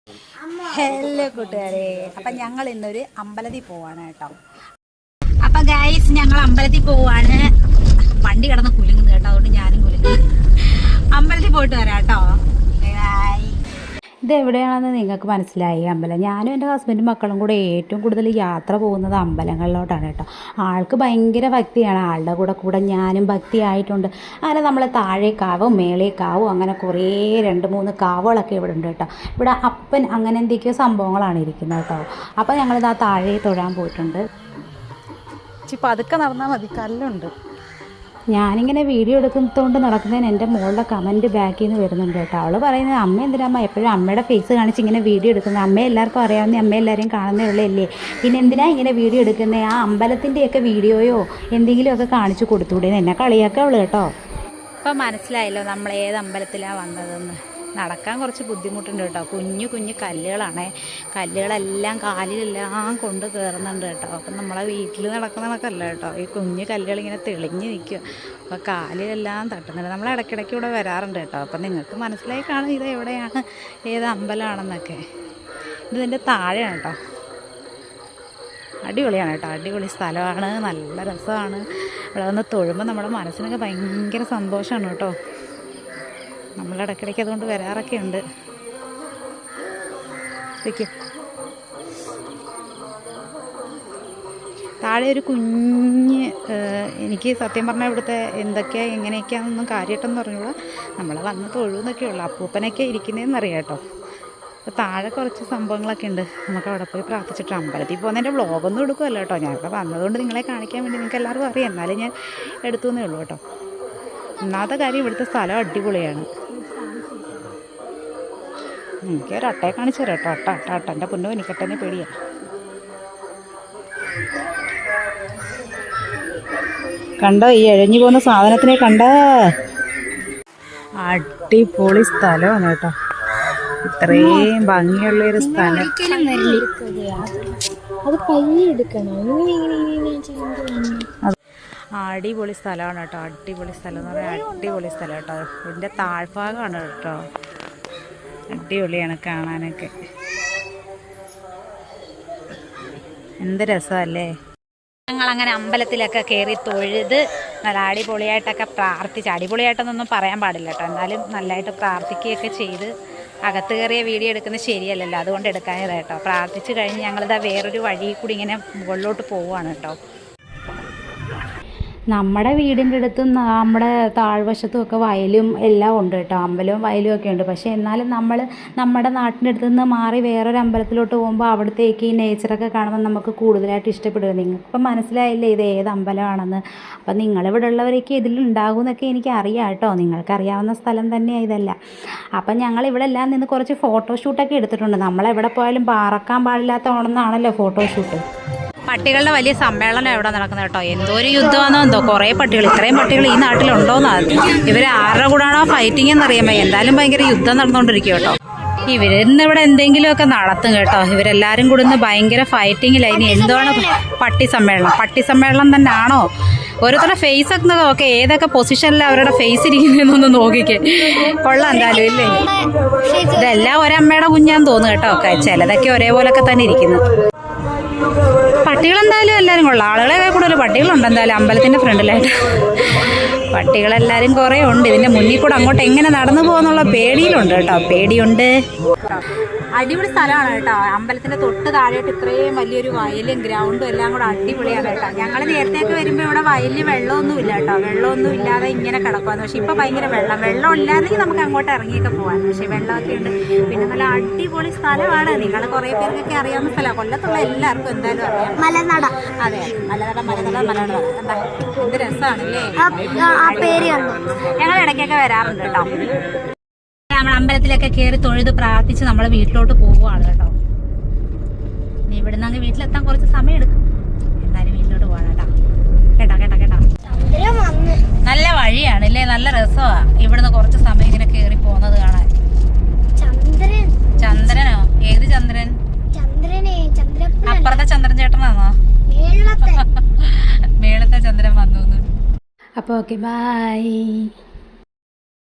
Hello കൂട്ടുകാരെ, അപ്പം ഞങ്ങൾ ഇന്നൊരു അമ്പലത്തിൽ പോവാണ് കേട്ടോ. അപ്പം ഗൈസ്, ഞങ്ങൾ അമ്പലത്തിൽ പോവാണ്. വണ്ടി കിടന്ന് കുലുങ്ങുന്നു കേട്ടോ, അതുകൊണ്ട് ഞാനും കുലുങ്ങി. അമ്പലത്തിൽ പോയിട്ട് വരാം കേട്ടോ. ഇത് എവിടെയാണെന്ന് നിങ്ങൾക്ക് മനസ്സിലായി അമ്പലം. ഞാനും എൻ്റെ ഹസ്ബൻഡും മക്കളും കൂടെ ഏറ്റവും കൂടുതൽ യാത്ര പോകുന്നത് അമ്പലങ്ങളിലോട്ടാണ് കേട്ടോ. ആൾക്ക് ഭയങ്കര ഭക്തിയാണ്. ആളുടെ കൂടെ ഞാനും ഭക്തിയായിട്ടുണ്ട്. അങ്ങനെ നമ്മൾ താഴേക്കാവും മേളേക്കാവും അങ്ങനെ കുറേ 2-3 കാവുകളൊക്കെ ഇവിടെ ഉണ്ട് കേട്ടോ. ഇവിടെ അപ്പൻ അങ്ങനെ എന്തൊക്കെയോ സംഭവങ്ങളാണ് ഇരിക്കുന്നത് കേട്ടോ. അപ്പോൾ ഞങ്ങളിത് ആ താഴെ തൊഴാൻ പോയിട്ടുണ്ട്. പതുക്കെ നടന്നാൽ മതി, കല്ലുണ്ട്. ഞാനിങ്ങനെ വീഡിയോ എടുക്കുന്നതുകൊണ്ട് നടക്കുന്നതിന് എൻ്റെ മോളുടെ കമൻറ്റ് ബാക്കിൽ നിന്ന് വരുന്നുണ്ട് കേട്ടോ. അവൾ പറയുന്നത്, അമ്മ എന്തിനാ എപ്പോഴും അമ്മയുടെ ഫേസ് കാണിച്ച് ഇങ്ങനെ വീഡിയോ എടുക്കുന്നത്? അമ്മയെ എല്ലാവർക്കും അറിയാവുന്ന, അമ്മ എല്ലാവരെയും കാണുന്നേ ഉള്ളല്ലേ, പിന്നെ എന്തിനാ ഇങ്ങനെ വീഡിയോ എടുക്കുന്നത്? ആ അമ്പലത്തിൻ്റെയൊക്കെ വീഡിയോയോ എന്തെങ്കിലുമൊക്കെ കാണിച്ചു കൊടുത്തുകൂടെ? എന്നെ കളിയാക്കുക അവൾ കേട്ടോ. ഇപ്പം മനസ്സിലായല്ലോ നമ്മൾ ഏത് അമ്പലത്തിലാണ് വന്നതെന്ന്. നടക്കാൻ കുറച്ച് ബുദ്ധിമുട്ടുണ്ട് കേട്ടോ. കുഞ്ഞു കുഞ്ഞു കല്ലുകളാണേ. കല്ലുകളെല്ലാം കാലിലെല്ലാം കൊണ്ട് കയറുന്നുണ്ട് കേട്ടോ. അപ്പം നമ്മളെ വീട്ടിൽ നടക്കുന്നതൊക്കെയല്ല കേട്ടോ. ഈ കുഞ്ഞു കല്ലുകളിങ്ങനെ തെളിഞ്ഞ് നിൽക്കുക. അപ്പോൾ കാലിലെല്ലാം തട്ടുന്നുണ്ട്. നമ്മൾ ഇടയ്ക്കിടയ്ക്ക് ഇവിടെ വരാറുണ്ട് കേട്ടോ. അപ്പം നിങ്ങൾക്ക് മനസ്സിലായി കാണും ഇത് എവിടെയാണ്, ഏത് അമ്പലമാണെന്നൊക്കെ. ഇതിൻ്റെ താഴെയാണ് കേട്ടോ. അടിപൊളിയാണ് കേട്ടോ, അടിപൊളി സ്ഥലമാണ്, നല്ല രസമാണ്. ഇവിടെ വന്ന് തൊഴുമ്പോൾ നമ്മുടെ മനസ്സിനൊക്കെ ഭയങ്കര സന്തോഷമാണ് കേട്ടോ. നമ്മൾ ഇടയ്ക്കിടയ്ക്ക് അതുകൊണ്ട് വരാറൊക്കെ ഉണ്ട്. താഴെ ഒരു കുഞ്ഞ്, എനിക്ക് സത്യം പറഞ്ഞാൽ ഇവിടുത്തെ എന്തൊക്കെയാണ് എങ്ങനെയൊക്കെയാണെന്നൊന്നും കാര്യമായിട്ടൊന്നും പറഞ്ഞുകൂടാ. നമ്മൾ വന്ന് തൊഴുന്നൊക്കെ ഉള്ളു. അപ്പൂപ്പനൊക്കെ ഇരിക്കുന്നതെന്നറിയാം കേട്ടോ. അപ്പോൾ താഴെ കുറച്ച് സംഭവങ്ങളൊക്കെ ഉണ്ട്. നമുക്ക് അവിടെ പോയി പ്രാർത്ഥിച്ചിട്ട് അമ്പലത്തിൽ പോകുന്നതിൻ്റെ വ്ളോഗൊന്നും എടുക്കുമല്ലോ കേട്ടോ. ഞാനിവിടെ വന്നതുകൊണ്ട് നിങ്ങളെ കാണിക്കാൻ വേണ്ടി നിങ്ങൾക്ക് എല്ലാവർക്കും അറിയാം. എന്നാലും ഞാൻ എടുത്തുവെന്നേ ഉള്ളൂ കേട്ടോ. ഒന്നാമത്തെ കാര്യം, ഇവിടുത്തെ സ്ഥലം അടിപൊളിയാണ്. എനിക്ക് ഒരു അട്ടയെ കാണിച്ചു തരാം കേട്ടോ. അട്ട എൻ്റെ പൊന്നു, എനിക്കട്ടെന്നെ പേടിയാണ്. കണ്ടോ ഈ എഴഞ്ഞു പോകുന്ന സാധനത്തിനെ കണ്ടോ? അടിപൊളി സ്ഥലമാണ് കേട്ടോ. ഇത്രയും ഭംഗിയുള്ളൊരു സ്ഥലം. അടിപൊളി സ്ഥലമാണ് കേട്ടോ. അടിപൊളി സ്ഥലം എന്ന് പറയാൻ അടിപൊളി സ്ഥലം കേട്ടോ. ഇതിൻ്റെ താഴ്ഭാഗമാണ് കേട്ടോ. അടിപൊളിയാണ് കാണാനൊക്കെ. എന്ത് രസമല്ലേ. ഞങ്ങളങ്ങനെ അമ്പലത്തിലൊക്കെ കയറി തൊഴുത് നല്ല അടിപൊളിയായിട്ടൊക്കെ പ്രാർത്ഥിച്ച്, അടിപൊളിയായിട്ടൊന്നും പറയാൻ പാടില്ല കേട്ടോ, എന്നാലും നല്ലതായിട്ട് പ്രാർത്ഥിക്കുകയൊക്കെ ചെയ്ത് അകത്ത് കയറിയ വീഡിയോ എടുക്കുന്നത് ശരിയല്ലല്ലോ, അതുകൊണ്ട് എടുക്കാനില്ല കേട്ടോ. പ്രാർത്ഥിച്ച് കഴിഞ്ഞ് ഞങ്ങളിതാ വേറൊരു വഴി കൂടി ഇങ്ങനെ മുകളിലോട്ട് പോവുകയാണ് കേട്ടോ. നമ്മുടെ വീടിൻ്റെ അടുത്തും നമ്മുടെ താഴ്വശത്തും ഒക്കെ വയലും എല്ലാം ഉണ്ട് കേട്ടോ. അമ്പലവും വയലും ഒക്കെ ഉണ്ട്. പക്ഷേ എന്നാലും നമ്മൾ നമ്മുടെ നാട്ടിൻ്റെ അടുത്ത് നിന്ന് മാറി വേറൊരു അമ്പലത്തിലോട്ട് പോകുമ്പോൾ അവിടത്തേക്ക് ഈ നേച്ചറൊക്കെ കാണുമ്പോൾ നമുക്ക് കൂടുതലായിട്ട് ഇഷ്ടപ്പെടുക. നിങ്ങൾക്കിപ്പം മനസ്സിലായില്ലേ ഇത് ഏത് അമ്പലമാണെന്ന്. അപ്പം നിങ്ങളിവിടെ ഉള്ളവരൊക്കെ ഇതിലുണ്ടാകും എന്നൊക്കെ എനിക്ക് അറിയാം കേട്ടോ. നിങ്ങൾക്കറിയാവുന്ന സ്ഥലം തന്നെയാണ് ഇതെല്ലാം. അപ്പം ഞങ്ങളിവിടെ എല്ലാം നിന്ന് കുറച്ച് ഫോട്ടോഷൂട്ടൊക്കെ എടുത്തിട്ടുണ്ട്. നമ്മളെവിടെ പോയാലും പാറക്കാൻ പാടില്ലാത്ത ഓണമെന്നാണല്ലോ ഫോട്ടോഷൂട്ട്. പട്ടികളുടെ വലിയ സമ്മേളനം എവിടെ നടക്കുന്നത് കേട്ടോ. എന്തോ ഒരു യുദ്ധമാണോ എന്തോ, കുറേ പട്ടികൾ, ഇത്രയും പട്ടികൾ ഈ നാട്ടിലുണ്ടോയെന്നാണ്. ഇവർ ആരുടെ കൂടാണോ ഫൈറ്റിംഗ് എന്നറിയാമോ. എന്തായാലും ഭയങ്കര യുദ്ധം നടന്നുകൊണ്ടിരിക്കും കേട്ടോ. ഇവരിന്നിവിടെ എന്തെങ്കിലുമൊക്കെ നടത്തും കേട്ടോ. ഇവരെല്ലാവരും കൂടി ഇന്ന് ഭയങ്കര ഫൈറ്റിങ്ങിലാണ്. ഇനി എന്താണ് പട്ടി സമ്മേളനം തന്നെ ആണോ? ഓരോരുത്തരുടെ ഫേസ് ഒക്കെ നോക്കെ, ഏതൊക്കെ പൊസിഷനിലാണ് അവരുടെ ഫേസ് ഇരിക്കുന്നതെന്നൊന്ന് നോക്കിക്കേ. കൊള്ളാം എന്തായാലും ഇല്ലേ. ഇതെല്ലാം ഒരമ്മയുടെ കുഞ്ഞാന്ന് തോന്നുന്നു കേട്ടോ. ചിലതൊക്കെ ഒരേപോലൊക്കെ തന്നെ ഇരിക്കുന്നു. പട്ടികളെന്തായാലും എല്ലാവരും കൊള്ളാം. ആളുകളെ കൂടുതൽ പട്ടികളുണ്ട് എന്തായാലും അമ്പലത്തിൻ്റെ ഫ്രണ്ടിലായിട്ട്. പട്ടികളെല്ലാവരും കുറേ ഉണ്ട്. ഇതിൻ്റെ മുന്നിൽ കൂടെ അങ്ങോട്ട് എങ്ങനെ നടന്നു പോകുന്നുള്ള പേടിയിലുണ്ട് കേട്ടോ. പേടിയുണ്ട്. അടിപൊളി സ്ഥലമാണ് കേട്ടോ. അമ്പലത്തിൻ്റെ തൊട്ട് താഴെയായിട്ട് ഇത്രയും വലിയൊരു വയലും ഗ്രൗണ്ടും എല്ലാം കൂടെ അടിപൊളിയാണ് കേട്ടോ. ഞങ്ങൾ നേരത്തെയൊക്കെ വരുമ്പോൾ ഇവിടെ വയലിൽ വെള്ളമൊന്നും ഇല്ല കേട്ടോ. വെള്ളമൊന്നും ഇല്ലാതെ ഇങ്ങനെ കിടക്കുവാന്ന്. പക്ഷേ ഇപ്പോൾ ഭയങ്കര വെള്ളം ഇല്ലാതെങ്കിൽ നമുക്ക് അങ്ങോട്ട് ഇറങ്ങിയൊക്കെ പോകാൻ. പക്ഷേ വെള്ളമൊക്കെ ഉണ്ട്. പിന്നെ നല്ല അടിപൊളി സ്ഥലമാണ്. നിങ്ങൾ കുറേ പേർക്കൊക്കെ അറിയാവുന്ന സ്ഥലമാണ്. കൊല്ലത്തുള്ള എല്ലാവർക്കും എന്തായാലും അറിയാം. മലനട. അതെ, മലനട. എന്താ എന്ത് രസമാണല്ലേ. ഞങ്ങൾ ഇടയ്ക്കൊക്കെ വരാറുണ്ട് കേട്ടോ. നമ്മൾ അമ്പലത്തിലൊക്കെ കയറി തൊഴുത് പ്രാർത്ഥിച്ച് നമ്മൾ വീട്ടിലോട്ട് പോവുകയാണ് കേട്ടോ. ഇനി ഇവിടെ നിന്ന് വീട്ടിലെത്താൻ കുറച്ച് സമയം എടുക്കും. എന്നാലും വീട്ടിലോട്ട് പോകണം കേട്ടോ. നല്ല വഴിയാണ് അല്ലേ, നല്ല രസമാണ്. ഇവിടുന്ന് കുറച്ച് സമയം ഇങ്ങനെ കയറി പോകുന്നത് കാണാൻ. ചന്ദ്രനോ? ഏത് ചന്ദ്രൻ? അപ്പുറത്തെ ചന്ദ്രൻ ചേട്ടനാണോ? മേളത്തെ ചന്ദ്രൻ വന്നു. അപ്പോൾ ഓക്കെ, ബൈ.